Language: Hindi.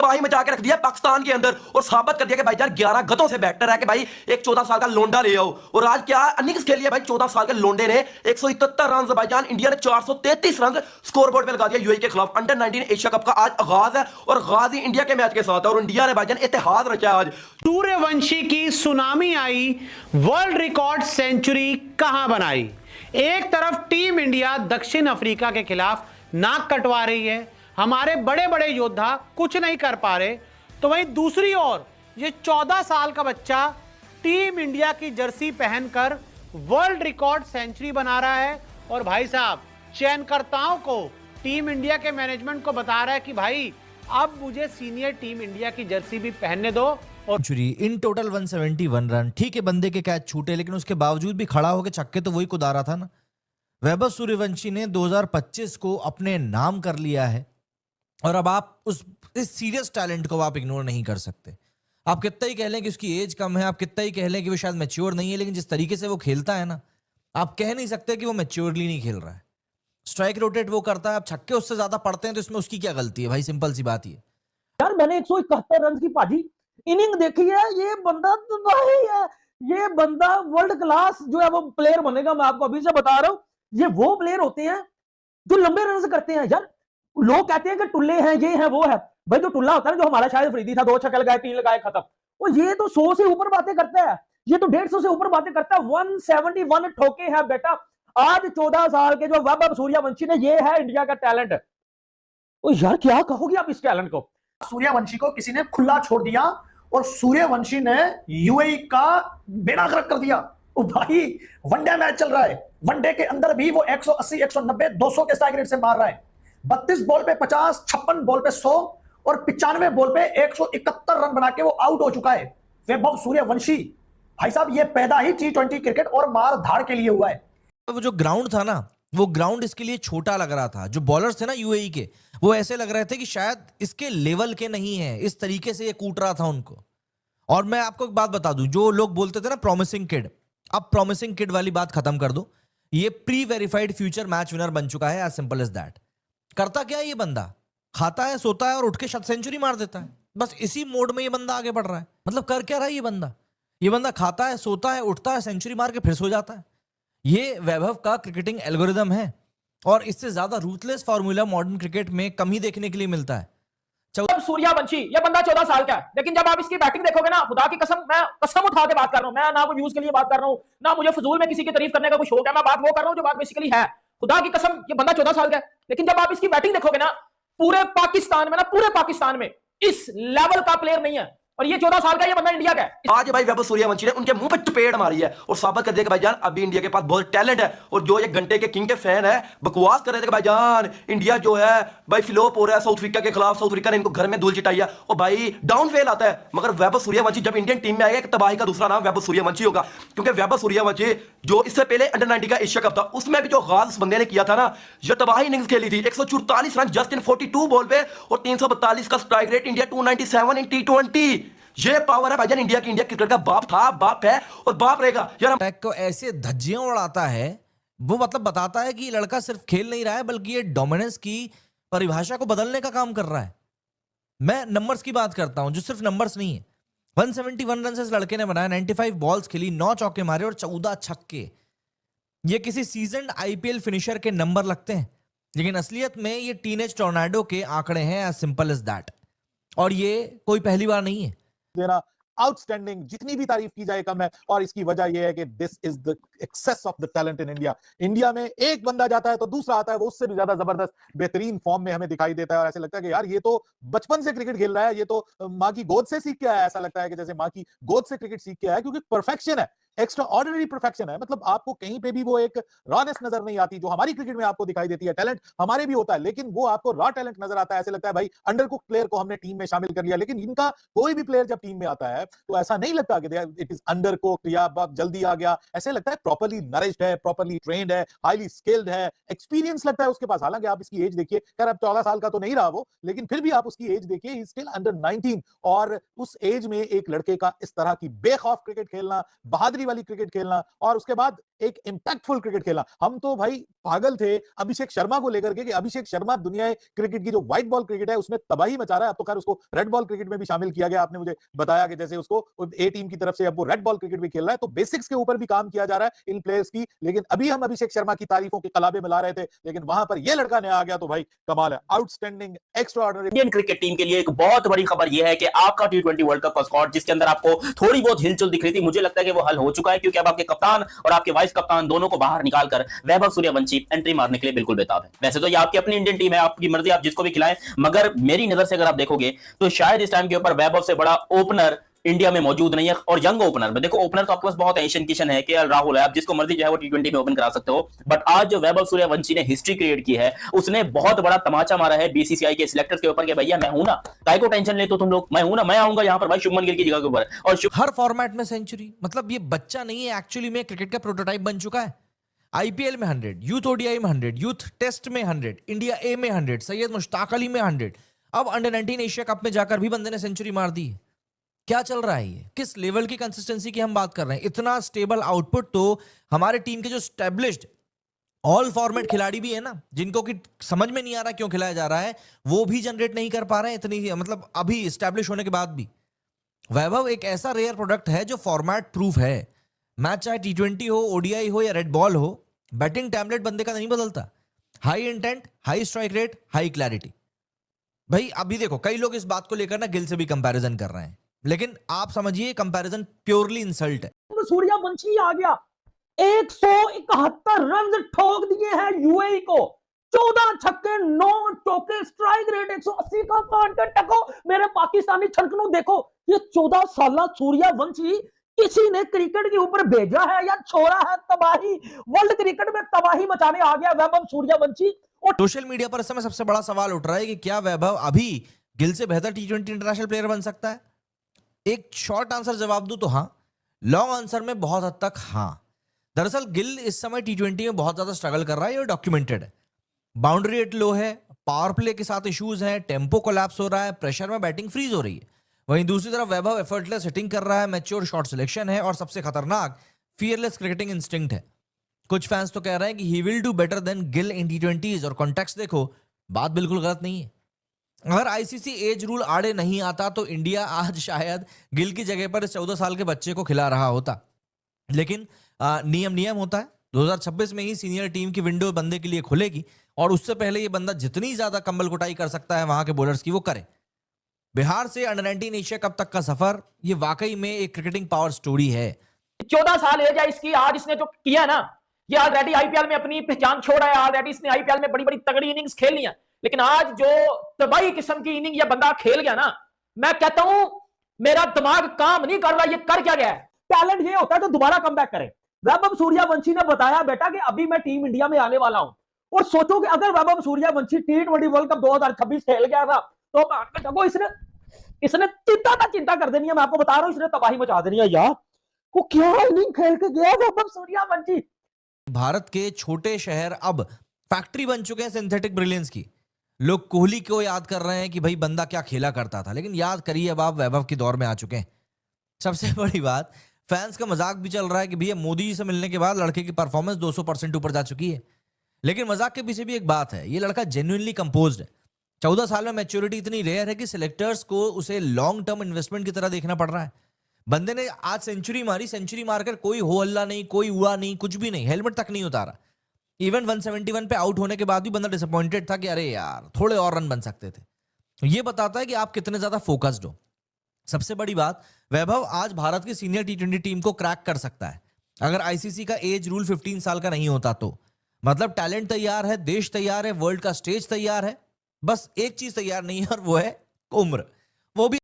तबाही मचा के रख दिया पाकिस्तान के अंदर और साबित कर दिया कि भाईजान 11 गतों से बेहतर है कि भाई एक 14 साल का लोंडा ले आओ। और आज क्या इनिंग्स खेली है भाई 14 साल के लोंडे ने 177 रन, भाईजान इंडिया ने 433 रन स्कोरबोर्ड पे लगा दिया यूएई के खिलाफ। अंडर 19 एशिया कप का आज आगाज है और गाजी इंडिया के मैच के साथ है और इंडिया ने भाईजान इतिहाद रचा आज। सूर्यवंशी की सुनामी आई, वर्ल्ड रिकॉर्ड सेंचुरी कहां बनाई। एक तरफ टीम इंडिया दक्षिण अफ्रीका के खिलाफ नाक कटवा रही है, हमारे बड़े बड़े योद्धा कुछ नहीं कर पा रहे, तो वहीं दूसरी ओर ये 14 साल का बच्चा टीम इंडिया की जर्सी पहनकर वर्ल्ड रिकॉर्ड सेंचुरी बना रहा है। और भाई साहब चयनकर्ताओं को, टीम इंडिया के मैनेजमेंट को बता रहा है कि भाई अब मुझे सीनियर टीम इंडिया की जर्सी भी पहनने दो। और सेंचुरी इन टोटल 171 रन। ठीक है बंदे के कैच छूटे लेकिन उसके बावजूद भी खड़ा होकर छक्के तो वही कुदा रहा था ना। वैभव सूर्यवंशी ने 2025 को अपने नाम कर लिया है और अब आप इस सीरियस टैलेंट को आप इग्नोर नहीं कर सकते। आप कितना ही कह लें कि उसकी एज कम है, आप कितना ही कह लें कि वो शायद मैच्योर नहीं है, लेकिन जिस तरीके से वो खेलता है ना, आप कह नहीं सकते कि वो मैच्योरली नहीं खेल रहा है। स्ट्राइक रोटेट वो करता है, अब छक्के उससे ज्यादा पड़ते हैं तो इसमें उसकी क्या गलती है भाई, सिंपल सी बात ही है। यार मैंने 171 रन की पाजी इनिंग देखी है, ये बंदा तबाही है, ये बंदा वर्ल्ड क्लास जो है वो प्लेयर बनेगा। मैं आपको अभी से बता रहा हूं, ये वो प्लेयर होते हैं जो लंबे रन करते हैं। यार लोग कहते हैं कि टुल्ले हैं, ये है वो है, भाई जो टुल्ला होता है ना, जो हमारा शायद फरीदी था, 2 छक्के लगाए 3 लगाए खत्म, और ये तो 100 से ऊपर बातें करता है, ये तो 150 से ऊपर बातें करता है। 171 ठोके हैं बेटा आज 14 साल के जो वैभव सूर्यवंशी ने, ये है इंडिया का टैलेंट। ओ यार क्या कहोगे आप इस टैलेंट को। सूर्यवंशी को किसी ने खुला छोड़ दिया और सूर्यवंशी ने यूएई का बेड़ा गर्क कर दिया। ओ भाई वनडे मैच चल रहा है, वनडे के अंदर भी वो 180 190 200 के स्ट्राइक रेट से मार रहा है। 32 बॉल पे 50, 56 बॉल पे 100 और 95 बॉल पे 171 रन बना के वो आउट हो चुका है। वैभव सूर्यवंशी भाई साहब ये पैदा ही T20 क्रिकेट और मार धाड़ के लिए हुआ है। वो जो ग्राउंड था ना, वो ग्राउंड इसके लिए छोटा लग रहा था। जो बॉलर्स थे ना यूएई के, वो ऐसे लग रहे थे कि शायद इसके लेवल के नहीं है, इस तरीके से ये कूट रहा था उनको। और मैं आपको एक बात बता दूं, जो लोग बोलते थे ना प्रॉमिसिंग किड, अब प्रॉमिसिंग किड वाली बात खत्म कर दो। ये pre verified future match winner बन चुका है, एज सिंपल एज दैट। करता क्या है ये बंदा, खाता है, सोता है और उठ के शत सेंचुरी मार देता है। बस इसी मोड में ये बंदा आगे बढ़ रहा है। मतलब कर क्या रहा है ये बंदा? ये बंदा खाता है, सोता है, उठता है, सेंचुरी मार के फिर सो जाता है। ये वैभव का क्रिकेटिंग एल्गोरिदम है और इससे ज्यादा रूथलेस फार्मूला मॉडर्न क्रिकेट में कम ही देखने के लिए मिलता है। सूर्यवंशी ये बंदा 14 साल का है, लेकिन जब आप इसकी बैटिंग देखोगे ना, खुदा की कसम, मैं कसम उठा के बात कर रहा हूं, मैं ना कोई व्यूज के लिए बात कर रहा हूं, ना मुझे फजूल में किसी की तारीफ करने का कुछ शौक है। मैं बात वो कर रहा हूं जो बात बेसिकली है। खुदा की कसम ये बंदा 14 साल का है, लेकिन जब आप इसकी बैटिंग देखोगे ना, पूरे पाकिस्तान में ना, पूरे पाकिस्तान में इस लेवल का प्लेयर नहीं है। और ये 14 साल का ये बंदा इंडिया का है। आज भाई वैभव सूर्यवंशी ने उनके मुंह पे चपेट मारी है और साबित कर दिया कि भाईजान अभी इंडिया के पास बहुत टैलेंट है। और जो ये घंटे के किंग के फैन है बकवास कर रहे थे कि भाईजान इंडिया जो है भाई फ्लॉप हो रहा है साउथ अफ्रीका के खिलाफ, साउथ अफ्रीका ने इनको घर में धूल चिटाई है और भाई डाउन फेल आता है। मगर वैभव सूर्यवंशी जब इंडियन टीम में आएगा, एक तबाही का दूसरा नाम वैभव सूर्यवंशी होगा, क्योंकि वैभव सूर्यवंशी जो इससे पहले अंडर 19 का एशिया कप था, उसमें भी जो गाज उस बंदे ने किया था ना, जो तबाही इनिंग्स खेली थी, 144 रन जस्ट इन 42 बॉल पे और 342 का स्ट्राइक रेट, इंडिया 297 इन T20। ये पावर है भाईजान इंडिया की। इंडिया क्रिकेट का बाप था, बाप है और बाप रहेगा। यार टैग को ऐसे धज्जियां उड़ाता है, वो मतलब बताता है कि ये लड़का सिर्फ खेल नहीं रहा है बल्कि ये डोमिनेंस की परिभाषा को बदलने का काम कर रहा है। मैं नंबर्स की बात करता हूं, जो सिर्फ नंबर्स नहीं है। 171 रन से इस लड़के ने बनाया, 95 बॉल्स खेली, 9 चौके मारे और 14 छक्के। ये किसी सीजन्ड आईपीएल फिनिशर के नंबर लगते हैं, लेकिन असलियत में ये टीनेज टोर्नाडो के आंकड़े हैं, एज सिंपल एज दैट। और ये कोई पहली बार नहीं है। देना आउटस्टैंडिंग, जितनी भी तारीफ की जाए कम है। और इसकी वजह यह है कि this is the excess of the talent in India. India में एक बंदा जाता है तो दूसरा आता है, वो उससे भी ज्यादा जबरदस्त बेहतरीन फॉर्म में हमें दिखाई देता है और ऐसे लगता है कि यार ये तो बचपन से क्रिकेट खेल रहा है, ये तो माँ की गोद से सीख के आया है। ऐसा लगता है कि जैसे माँ की गोद से क्रिकेट सीख के आया है, क्योंकि परफेक्शन है, एक्स्ट्रा ऑर्डिनरी परफेक्शन है। मतलब आपको कहीं पे भी वो एक रॉनेस नजर नहीं आती जो हमारी क्रिकेट में आपको दिखाई देती है। टैलेंट हमारे भी होता है, लेकिन वो आपको रॉ टैलेंट नजर आता है। ऐसे लगता है भाई अंडरकुक प्लेयर को हमने टीम में शामिल कर लिया। लेकिन इनका कोई भी प्लेयर जब टीम में आता है तो ऐसा नहीं लगता कि इट इज अंडर कुक्ड या बहुत जल्दी आ गया, ऐसे लगता है प्रॉपर्ली नरिश्ड है, प्रॉपर्ली ट्रेन्ड है, हाईली स्किल्ड है, एक्सपीरियंस लगता है उसके पास। हालांकि आप इसकी एज देखिए, खैर अब 14 साल का तो नहीं रहा वो, लेकिन फिर भी आप उसकी एज देखिए, ही स्टिल अंडर 19। और उस एज में एक लड़के का इस तरह की बेखौफ क्रिकेट खेलना, बहादुरी वाली क्रिकेट खेलना, और उसके बाद एक इंपैक्टफुल क्रिकेट खेलना। हम तो भाई पागल थे अभिषेक शर्मा को लेकर के कि अभिषेक शर्मा दुनिया क्रिकेट की जो व्हाइट बॉल क्रिकेट है उसमें तबाही मचा रहा है। अब तो खैर उसको रेड बॉल क्रिकेट में भी शामिल किया गया, आपने मुझे बताया कि जैसे उसको ए टीम की तरफ से अब वो रेड बॉल क्रिकेट भी खेल रहा है। तो बेसिक्स के ऊपर भी काम किया जा रहा है इन प्लेयर्स की। लेकिन अभी हम अभिषेक शर्मा की तारीफों के कलाबे मिला रहे थे, लेकिन वहां पर यह लड़का नया आ गया तो भाई कमाल है, outstanding, extraordinary. Indian cricket team के लिए एक बहुत बड़ी खबर यह है कि आपका टी20 वर्ल्ड कप का स्क्वाड, जिसके अंदर आपको थोड़ी बहुत हिलचुल दिख रही थी, मुझे लगता है कि वो हल हो चुका है, क्योंकि अब आपके कप्तान और आपके वाइस कप्तान दोनों को बाहर निकालकर वैभव सूर्यवंशी एंट्री मारने के लिए बिल्कुल बेताब है। वैसे तो ये आपकी अपनी इंडियन टीम है, आपकी मर्जी, आप जिसको भी खिलाएं, मगर मेरी नजर से अगर आप देखोगे तो शायद इस टाइम के ऊपर वैभव से बड़ा ओपनर इंडिया में मौजूद नहीं है। और यंग ओपनर में देखो, ओपनर तो आपके पास बहुत है, ईशान किशन है, केएल राहुल है, आप जिसको मर्जी जो है वो टी20 में ओपन करा सकते हो। बट आज जो वैभव सूर्यवंशी ने हिस्ट्री क्रिएट की है, उसने बहुत बड़ा तमाचा मारा है बीसीसीआई के सिलेक्टर्स के ऊपर कि भैया मैं हूं ना, काय को टेंशन ले तो तुम लोग, मैं हूं ना, मैं आऊंगा यहां पर भाई शुभमन गिल की जगह के ऊपर। और हर फॉर्मेट में सेंचुरी, मतलब ये बच्चा नहीं है, एक्चुअली में क्रिकेट का प्रोटोटाइप बन चुका है। आईपीएल में 100, यूथ ओडीआई में 100, यूथ टेस्ट में 100, इंडिया ए में 100, सैयद मुश्ताक अली में 100, अब अंडर 19 एशिया कप में जाकर भी बंदे ने सेंचुरी मार दी है। क्या चल रहा है ये? किस लेवल की कंसिस्टेंसी की हम बात कर रहे हैं? इतना स्टेबल आउटपुट तो हमारे टीम के जो स्टैब्लिश्ड ऑल फॉर्मेट खिलाड़ी भी है ना, जिनको कि समझ में नहीं आ रहा क्यों खिलाया जा रहा है, वो भी जनरेट नहीं कर पा रहे हैं इतनी, मतलब अभी स्टैब्लिश होने के बाद भी। वैभव एक ऐसा रेयर प्रोडक्ट है जो फॉर्मेट प्रूफ है। मैच चाहे टी20 हो, ओडीआई हो या रेड बॉल हो, बैटिंग टैबलेट बंदे का नहीं बदलता। High intent, high strike rate, high clarity. भाई अभी देखो, कई लोग इस बात को लेकर ना गिल से भी कंपैरिजन कर रहे हैं, लेकिन आप समझिए कंपैरिजन प्योरली इंसल्ट है। सूर्यवंशी आ गया, 171 रन ठोक दिए हैं यूएई को, 14 छक्के 9 चौके, स्ट्राइक रेट 180 का काट के टको। मेरे पाकिस्तानी छलकनू देखो, ये 14 साल सूर्यवंशी किसी ने क्रिकेट के ऊपर भेजा है या छोड़ा है? तबाही, वर्ल्ड क्रिकेट में तबाही मचाने आ गया वैभव सूर्यवंशी। और सोशल मीडिया पर इस समय सबसे बड़ा सवाल उठ रहा है कि क्या वैभव अभी गिल से बेहतर टी20 इंटरनेशनल प्लेयर बन सकता है? एक शॉर्ट आंसर जवाब दूं तो हाँ, लॉन्ग आंसर में बहुत हद तक हाँ। दरअसल गिल इस समय टी20 में बहुत ज्यादा स्ट्रगल कर रहा है, ये डॉक्यूमेंटेड है। बाउंड्री रेट लो है, पावर प्ले के साथ इश्यूज हैं, टेम्पो कोलैप्स हो रहा है, प्रेशर में बैटिंग फ्रीज हो रही है। वहीं दूसरी तरफ वैभव एफर्टलेस हिटिंग कर रहा है, मैच्योर शॉट सिलेक्शन है, और सबसे खतरनाक फियरलेस क्रिकेटिंग इंस्टिंक्ट है। कुछ फैंस तो कह रहे हैं कि he will do better than Gill in टी20s, और कॉन्टेक्स्ट देखो, बात बिल्कुल गलत नहीं है। अगर आईसीसी एज रूल आड़े नहीं आता तो इंडिया आज शायद गिल की जगह पर 14 साल के बच्चे को खिला रहा होता। लेकिन नियम होता है, 2026 में ही सीनियर टीम की विंडो बंदे के लिए खुलेगी, और उससे पहले ये बंदा जितनी ज्यादा कंबल कुटाई कर सकता है वहां के बॉलर्स की, वो करे। बिहार से अंडर 19 एशिया कप तक का सफर, ये वाकई में एक क्रिकेटिंग पावर स्टोरी है। 14 साल एज है इसकी, आज इसने जो किया ना, ये ऑलरेडी आईपीएल में अपनी पहचान छोड़ा है। ऑलरेडी इसने आईपीएल में बड़ी बड़ी तगड़ी इनिंग्स खेल ली है, लेकिन आज जो तबाही किस्म की इनिंग ये बंदा खेल गया ना, मैं कहता हूं मेरा दिमाग काम नहीं कर रहा, ये कर क्या गया है। टैलेंट ये होता है तो दोबारा कमबैक करे। वैभव सूर्यवंशी ने बताया बेटा कि अभी मैं टीम इंडिया में आने वाला हूं, और सोचो कि अगर वैभव सूर्यवंशी टी20 वर्ल्ड कप 2026 खेल गया था तो इसने चिंता कर देनी है। मैं आपको बता रहा हूं, इसने तबाही मचा देनी है यार। वो क्या इनिंग खेल के गया वैभव सूर्यवंशी। भारत के छोटे शहर अब फैक्ट्री बन चुके हैं सिंथेटिक ब्रिलियंस की। लोग कोहली को याद कर रहे हैं कि भाई बंदा क्या खेला करता था, लेकिन याद करिए अब आप वैभव के दौर में आ चुके हैं। सबसे बड़ी बात, फैंस का मजाक भी चल रहा है कि भैया मोदी जी से मिलने के बाद लड़के की परफॉर्मेंस 200% ऊपर जा चुकी है। लेकिन मजाक के पीछे भी एक बात है, ये लड़का जेन्युइनली कंपोज्ड है। 14 साल में मैच्योरिटी इतनी रेयर है कि सिलेक्टर्स को उसे लॉन्ग टर्म इन्वेस्टमेंट की तरह देखना पड़ रहा है। बंदे ने आज सेंचुरी मारी, सेंचुरी मारकर कोई हो हल्ला नहीं, कोई हुआ नहीं, कुछ भी नहीं, हेलमेट तक नहीं उतारा। इवन 171 पे आउट होने के बाद भी बंदा डिसअपॉइंटेड था कि अरे यार थोड़े और रन बन सकते थे। ये बताता है कि आप कितने ज्यादा फोकस्ड हो। सबसे बड़ी बात, वैभव आज भारत की सीनियर टी20 टीम को क्रैक कर सकता है अगर आईसीसी का एज रूल 15 साल का नहीं होता तो। मतलब टैलेंट तैयार है, देश तैयार है, वर्ल्ड का स्टेज तैयार है, बस एक चीज तैयार नहीं है और वो है उम्र। वो भी